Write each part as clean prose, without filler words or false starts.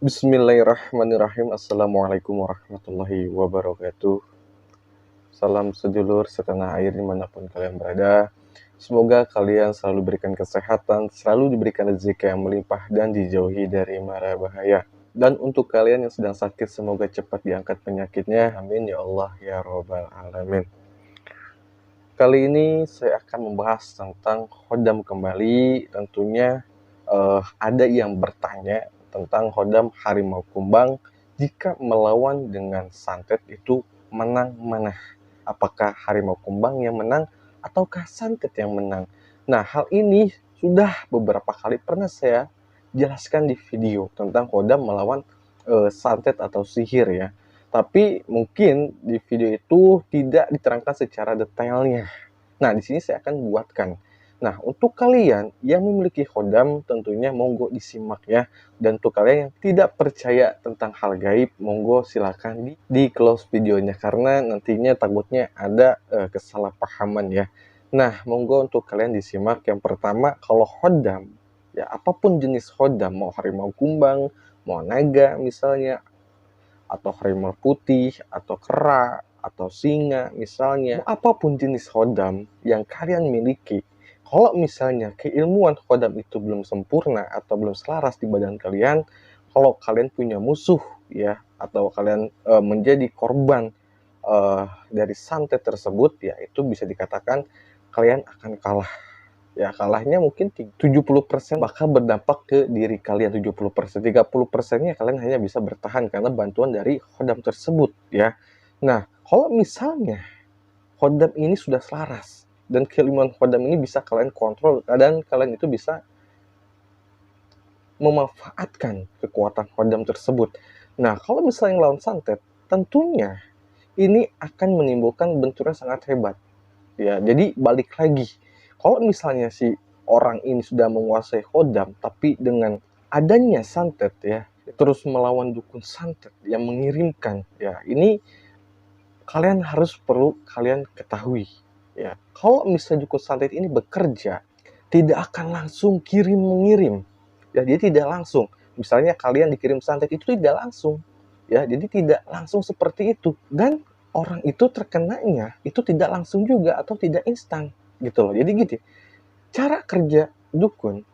Bismillahirrahmanirrahim. Assalamualaikum warahmatullahi wabarakatuh. Salam sedulur setanah air dimanapun kalian berada. Semoga kalian selalu diberikan kesehatan, selalu diberikan rezeki yang melimpah, dan dijauhi dari mara bahaya. Dan untuk kalian yang sedang sakit, semoga cepat diangkat penyakitnya. Amin ya Allah ya Robbal Alamin. Kali ini saya akan membahas tentang khodam kembali. Tentunya ada yang bertanya tentang khodam harimau kumbang, jika melawan dengan santet itu menang mana? Apakah harimau kumbang yang menang ataukah santet yang menang? Nah, hal ini sudah beberapa kali pernah saya jelaskan di video tentang khodam melawan santet atau sihir ya. Tapi mungkin di video itu tidak diterangkan secara detailnya. Nah, di sini saya akan buatkan. Nah, untuk kalian yang memiliki khodam, tentunya monggo disimak ya. Dan untuk kalian yang tidak percaya tentang hal gaib, monggo silakan di close videonya. Karena nantinya takutnya ada kesalahpahaman ya. Nah, monggo untuk kalian disimak. Yang pertama, kalau khodam, ya apapun jenis khodam, mau harimau kumbang, mau naga misalnya, atau harimau putih, atau kera, atau singa misalnya, apapun jenis khodam yang kalian miliki, kalau misalnya keilmuan khodam itu belum sempurna atau belum selaras di badan kalian, kalau kalian punya musuh ya, atau kalian menjadi korban dari santet tersebut, ya itu bisa dikatakan kalian akan kalah. Ya, kalahnya mungkin 70% bakal berdampak ke diri kalian, 70%. 30%-nya kalian hanya bisa bertahan karena bantuan dari khodam tersebut ya. Nah, kalau misalnya khodam ini sudah selaras dan keilmuan khodam ini bisa kalian kontrol dan kalian itu bisa memanfaatkan kekuatan khodam tersebut. Nah, kalau misalnya lawan santet, tentunya ini akan menimbulkan benturan sangat hebat. Ya, jadi balik lagi. Kalau misalnya si orang ini sudah menguasai khodam, tapi dengan adanya santet ya, terus melawan dukun santet yang mengirimkan, ya ini kalian harus perlu kalian ketahui. Ya, kalau misalnya dukun santet ini bekerja, tidak akan langsung kirim mengirim. Ya, jadi tidak langsung. Misalnya kalian dikirim santet itu tidak langsung. Ya, jadi tidak langsung seperti itu. Dan orang itu terkenanya itu tidak langsung juga atau tidak instan gitu loh. Jadi gini, cara kerja dukun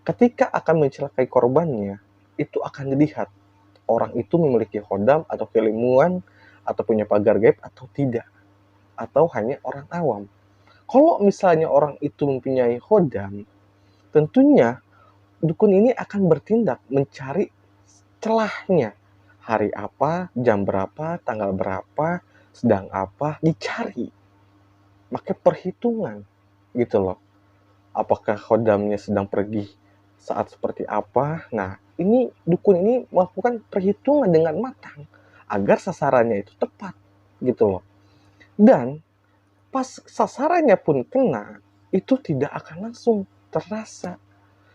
ketika akan mencelakai korbannya itu akan dilihat orang itu memiliki khodam atau keilmuan atau punya pagar gaib atau tidak, atau hanya orang awam. Kalau misalnya orang itu mempunyai khodam, tentunya dukun ini akan bertindak mencari celahnya. Hari apa, jam berapa, tanggal berapa, sedang apa, dicari. Pakai perhitungan gitu loh. Apakah khodamnya sedang pergi saat seperti apa? Nah, ini dukun ini melakukan perhitungan dengan matang agar sasarannya itu tepat gitu loh. Dan pas sasarannya pun kena, itu tidak akan langsung terasa.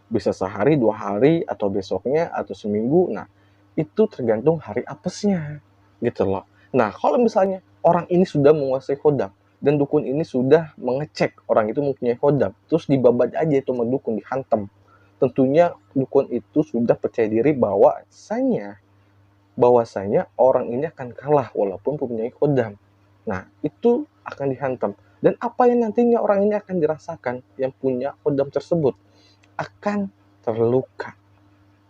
Bisa sehari, 2 hari, atau besoknya, atau seminggu. Nah, itu tergantung hari apesnya gitu loh. Nah, kalau misalnya orang ini sudah menguasai khodam dan dukun ini sudah mengecek orang itu mempunyai khodam, terus dibabat aja itu sama dukun, dihantam. Tentunya dukun itu sudah percaya diri bahwasanya orang ini akan kalah walaupun mempunyai khodam. Nah, itu akan dihantam. Dan apa yang nantinya orang ini akan dirasakan yang punya khodam tersebut? Akan terluka,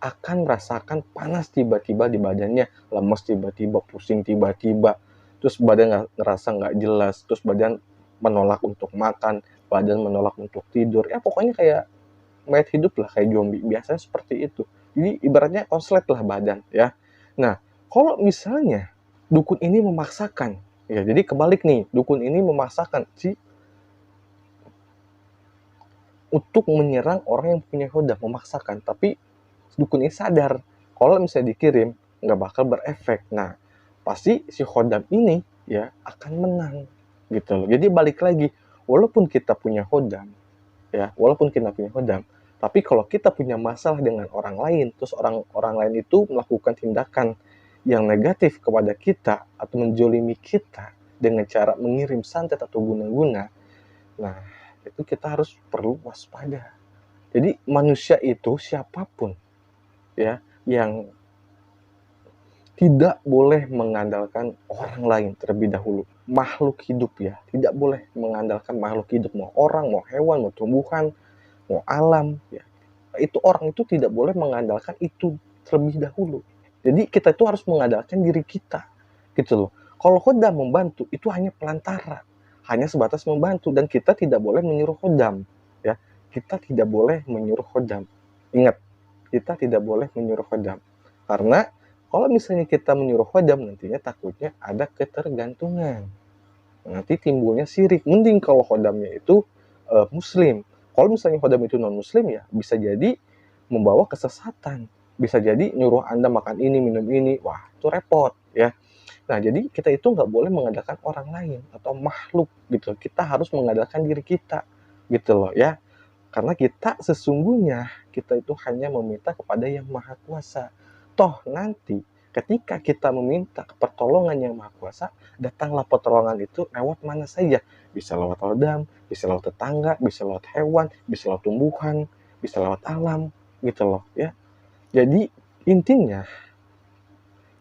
akan merasakan panas tiba-tiba di badannya, lemes tiba-tiba, pusing tiba-tiba, terus badan ngerasa nggak jelas, terus badan menolak untuk makan, badan menolak untuk tidur, ya pokoknya kayak mayat hidup lah, kayak zombie, biasanya seperti itu. Jadi ibaratnya konslet lah badan ya. Nah, kalau misalnya dukun ini memaksakan, ya jadi kebalik nih, dukun ini memaksakan si untuk menyerang orang yang punya khodam, memaksakan, tapi dukun ini sadar kalau misalnya dikirim nggak bakal berefek. Nah, pasti si khodam ini ya akan menang gitu loh. Jadi balik lagi, walaupun kita punya khodam ya, walaupun kita punya khodam, tapi kalau kita punya masalah dengan orang lain, terus orang lain itu melakukan tindakan yang negatif kepada kita atau menjolimi kita dengan cara mengirim santet atau guna-guna, nah itu kita harus perlu waspada. Jadi manusia itu siapapun ya yang tidak boleh mengandalkan orang lain terlebih dahulu. Makhluk hidup ya, tidak boleh mengandalkan makhluk hidup, mau orang, mau hewan, mau tumbuhan, mau alam ya. Itu orang itu tidak boleh mengandalkan itu terlebih dahulu. Jadi kita itu harus mengandalkan diri kita gitu loh. Kalau khodam membantu itu hanya pelantara, hanya sebatas membantu, dan kita tidak boleh menyuruh khodam ya. Kita tidak boleh menyuruh khodam. Ingat, kita tidak boleh menyuruh khodam. Karena kalau misalnya kita menyuruh khodam, nantinya takutnya ada ketergantungan. Nanti timbulnya syirik. Mending kalau khodamnya itu muslim. Kalau misalnya khodam itu non-muslim ya bisa jadi membawa kesesatan. Bisa jadi nyuruh Anda makan ini, minum ini. Wah, itu repot ya. Nah, jadi kita itu nggak boleh mengandalkan orang lain atau makhluk gitu. Kita harus mengandalkan diri kita gitu loh ya. Karena kita sesungguhnya, kita itu hanya meminta kepada yang Maha Kuasa. Toh nanti ketika kita meminta pertolongan yang Maha Kuasa, datanglah pertolongan itu lewat mana saja. Bisa lewat kodam, bisa lewat tetangga, bisa lewat hewan, bisa lewat tumbuhan, bisa lewat alam, gitu loh ya. Jadi intinya,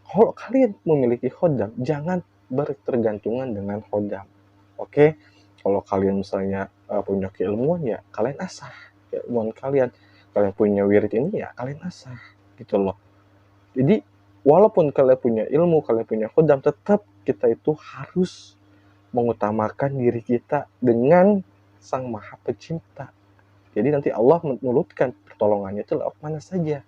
kalau kalian memiliki khodam, jangan bertergantungan dengan khodam. Oke? Kalau kalian misalnya punya keilmuan ya kalian asah keilmuan kalian. Kalian punya wirid ini ya kalian asah gitu loh. Jadi walaupun kalian punya ilmu, kalian punya khodam, tetap kita itu harus mengutamakan diri kita dengan Sang Maha Pencipta. Jadi nanti Allah menurutkan pertolongannya itu lewat mana saja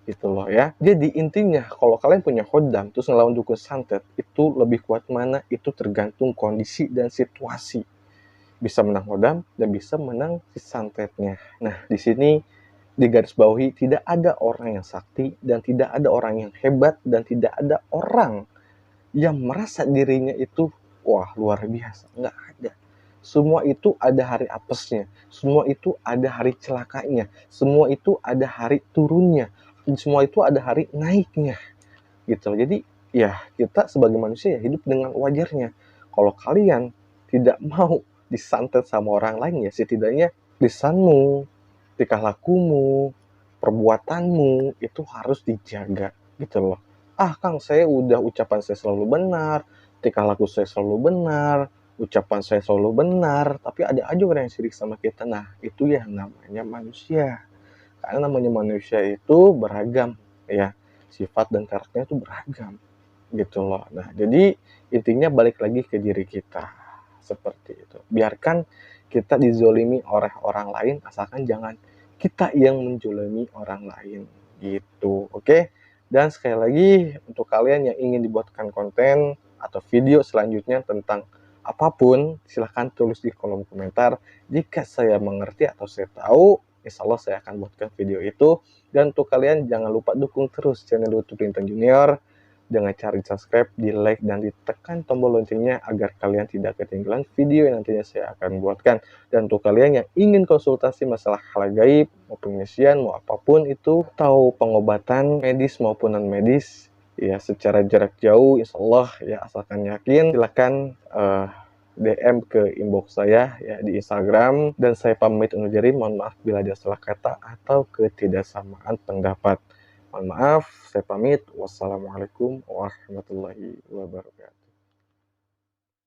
gitu loh ya. Jadi intinya kalau kalian punya khodam terus ngelawan dukun santet, itu lebih kuat mana itu tergantung kondisi dan situasi. Bisa menang khodam dan bisa menang si santetnya. Nah, di sini digarisbawahi tidak ada orang yang sakti dan tidak ada orang yang hebat dan tidak ada orang yang merasa dirinya itu wah luar biasa. Nggak ada. Semua itu ada hari apesnya, semua itu ada hari celakanya, semua itu ada hari turunnya, semua itu ada hari naiknya gitu. Jadi ya kita sebagai manusia ya hidup dengan wajarnya. Kalau kalian tidak mau disantet sama orang lain ya setidaknya lisanmu, tingkah lakumu, perbuatanmu itu harus dijaga gitu loh. Ah Kang, saya udah ucapan saya selalu benar, tingkah laku saya selalu benar, ucapan saya selalu benar, tapi ada aja orang yang sirik sama kita. Nah, itu ya namanya manusia. Karena namanya manusia itu beragam ya, sifat dan karakternya itu beragam gitu loh. Nah, jadi intinya balik lagi ke diri kita seperti itu. Biarkan kita dizolimi oleh orang lain, asalkan jangan kita yang menzolimi orang lain gitu. Oke? Dan sekali lagi untuk kalian yang ingin dibuatkan konten atau video selanjutnya tentang apapun, silahkan tulis di kolom komentar. Jika saya mengerti atau saya tahu, insya Allah saya akan buatkan video itu. Dan untuk kalian jangan lupa dukung terus channel YouTube Lintang Junior dengan cara subscribe, di like, dan ditekan tombol loncengnya agar kalian tidak ketinggalan video yang nantinya saya akan buatkan. Dan untuk kalian yang ingin konsultasi masalah hal gaib, mau pengisian, mau apapun itu, atau pengobatan medis maupun non medis, ya secara jarak jauh, insya Allah ya asalkan yakin, silakan DM ke inbox saya ya di Instagram. Dan saya pamit undur diri, mohon maaf bila ada salah kata atau ketidaksamaan pendapat. Mohon maaf, saya pamit. Wassalamualaikum warahmatullahi wabarakatuh.